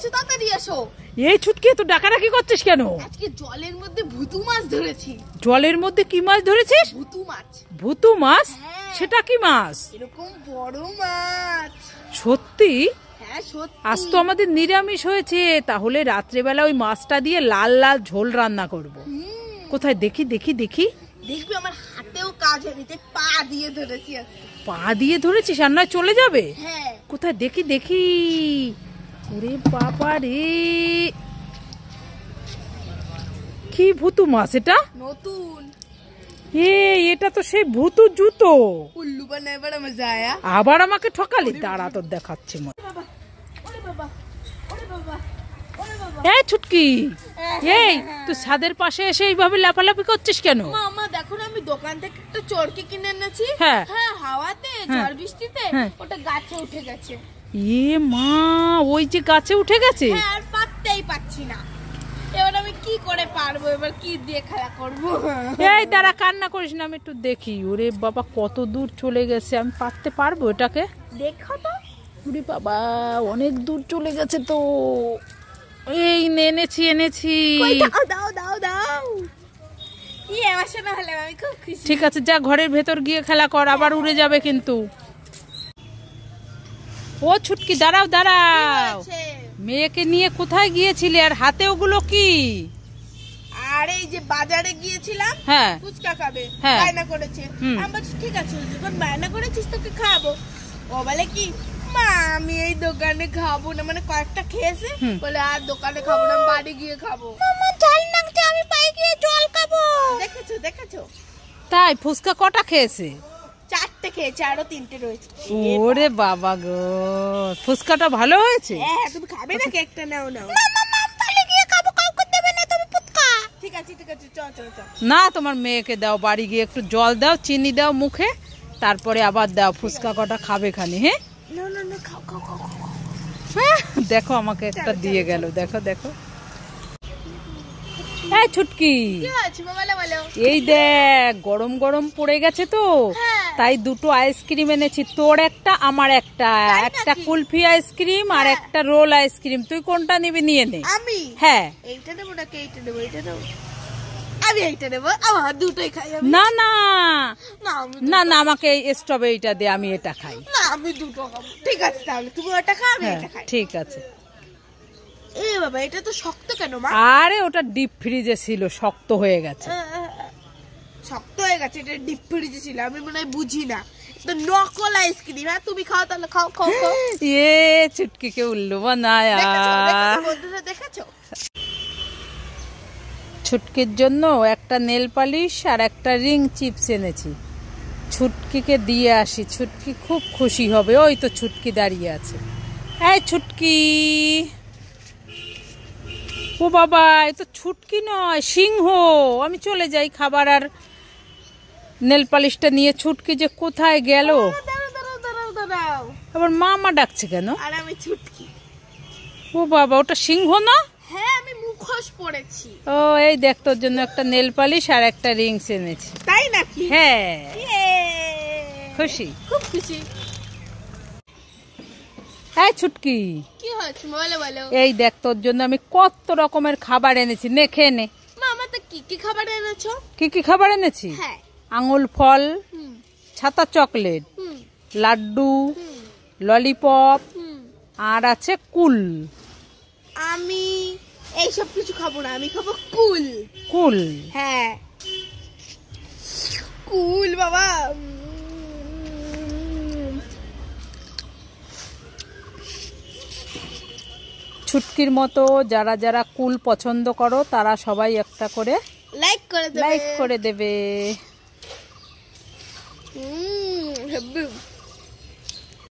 এসো তাড়াতাড়ি এসো। এই ছুটকি তো ডাকাডাকি করছিস কেন? আজকে জলের মধ্যে ভুতু মাছ ধরেছি। জলের মধ্যে কি মাছ ধরেছিস? ভুতু মাছ। ভুতু মাছ? হ্যাঁ। সেটা কি মাছ? এরকম বড় মাছ। সত্যি? হ্যাঁ সত্যি। আজ তো আমাদের নিরামিষ হয়েছে, তাহলে রাত্রেবেলা ওই মাছটা দিয়ে লাল লাল ঝোল রান্না করব। কোথায় দেখি দেখি দেখি। দেখবি আমার হাতেও কাজ হয়েছে, পা দিয়ে ধরেছি আজকে। পা দিয়ে ধরেছিস আর নয় চলে যাবে? হ্যাঁ। কোথায় দেখি দেখি। ওরে বাবা রে, কি ভুতু মাছ এটা? নতুন। এটা তো সেই ভুতু জুতো। উল্লু বানায় বড় মজা আয়া। আবার আমাকে ঠকালি, দাঁড়া তোর দেখাচ্ছি। এই ছুটকি, এই তুই ছাদের পাশে এসে এইভাবে লাফালাফি করছিস কেন? মা দেখো না, আমি দোকান থেকে একটা চরকি কিনে এনেছি। হ্যাঁ হাওয়াতে ঝড় বৃষ্টিতে ওটা গাছে উঠে গেছে। মা, ওই যে গাছে উঠে গেছে? হ্যাঁ, আর পাততেই পাচ্ছি না। এবার আমি কি করে পারবো? এবার কি দিয়ে খেলা করবো? এই দাঁড়া, কান্না করিস না, আমি একটু দেখি। ওরে বাবা, কত দূর চলে গেছে, আমি পারতে পারবো এটাকে? দেখো তো। ওরে বাবা, অনেক দূর চলে গেছে তো। এই এনেছি এনেছি। দাও দাও দাও। আমি খুব খুশি। ঠিক আছে, যা ঘরের ভেতর গিয়ে খেলা কর, আবার উড়ে যাবে কিন্তু। ও ছুটকি, দাঁড়াও দাঁড়াও। মেয়েকে নিয়ে কোথায় গিয়েছিলে, আর হাতে ওগুলো কি? আর এই যে বাজারে গিয়েছিলাম, হ্যাঁ ফুচকা খাবে, হ্যাঁ বায়না করেছে। আমি বলছি ঠিক আছে, যখন বায়না করেছিস তোকে খাওয়াবো। ও বলে কি, মা আমি এই দোকানে খাবো না, মানে কয়েকটা খেয়েছে, বলে আর দোকানে খাবো না, বাড়ি গিয়ে খাবো। মামা জল নাগছে, আমি পাই গিয়ে জল খাবো। দেখেছো দেখেছো? তাই? ফুচকা কটা খেয়েছে? 4টে খেয়েছে, আরো 3টে রয়েছে। ওরে বাবা গো, ফুচকাটা ভালো হয়েছে? হ্যাঁ, তুমি খাবে না? কেকটা নাও নাও। না মামা, আমি বাড়ি গিয়ে খাবো, কাউকে দেবে না তুমি ফুচকা। ঠিক আছে ঠিক আছে, চল চল চল। না, তোমার মেয়েকে দাও, বাড়ি গিয়ে একটু জল দাও, চিনি দাও মুখে, তারপরে আবার দাও। ফুচকা কটা খাবে খানি। হ্যাঁ না না না, খাও খাও খাও খাও। দেখো আমাকে একটা দিয়ে গেল, দেখো দেখো। এই ছুটকি, কি হয়েছে বলো বলো? এই দেখ, গরম গরম পড়ে গেছে তো, তাই দুটো আইসক্রিম এনেছি, তোর একটা আমার একটা। একটা কুলফি আইসক্রিম আর একটা রোল আইসক্রিম। তুই কোনটা নিবি, নিয়ে নে। আমি? হ্যাঁ। এইটা নেবো নাকি এইটা নেবো? এইটা নেবো। আমি এইটা নেবো। আমার দুটোই খাই আমি। না না না, না, আমাকে স্ট্রবেরিটা দে, আমি এটা খাই। না, আমি দুটো খাবো। ঠিক আছে, তাহলে তুমি ওটা খাও, আমি এটা খাই। ঠিক আছে। এ বাবা, এটা তো শক্ত কেন মা? আরে ওটা ডিপ ফ্রিজে ছিল, শক্ত হয়ে গেছে। শক্ত হয়ে গেছে? এটা ডিপ ফ্রিজে ছিল, আমি মনে হয় বুঝি না। তো নকল আইসক্রিম। হ্যাঁ, তুমি খাও তাহলে, খাও খাও খাও। ছুটকি কে উল্লু বানায়া। বন্ধুরা দেখেছো? ছুটকির জন্য একটা নেল পালিশ আর একটা রিং চিপস এনেছি, ছুটকিকে দিয়ে আসি, ছুটকি খুব খুশি হবে। ওই তো ছুটকি দাঁড়িয়ে আছে। এই ছুটকি, ও বাবা, এ তো ছুটকি নয়, সিংহ। আমি চলে যাই খাবার আর নেল পালিশটা নিয়ে। ছুটকি যে কোথায় গেল? দাঁড়াও। আবার মামা ডাকছে কেন? আর আমি ছুটকি। ও বাবা, ওটা সিংহ না? হ্যাঁ, আমি মুখোশ পড়েছি। ও, এই দেখ, তোর জন্য একটা নেল পালিশ আর একটা রিংস এনেছি। তাই নাকি? হ্যাঁ, খুশি? খুব খুশি। এই ছুটকি, কি হয়েছে বলো বলো? এই দেখ, তোর জন্য আমি কত রকমের খাবার এনেছি, নে খেয়ে নে। মামা তো কি কি খাবার এনেছো? কি কি খাবার এনেছি? হ্যাঁ, আঙুল ফল, ছাতা চকলেট, লাড্ডু, ললিপপ, আর আছে কুল। আমি এইসব কিছু খাবো না, আমি খাবো কুল। কুল? হ্যাঁ, কুল বাবা। ছুটকির মতো যারা যারা কুল পছন্দ করো, তারা সবাই একটা করে লাইক করে দেবে।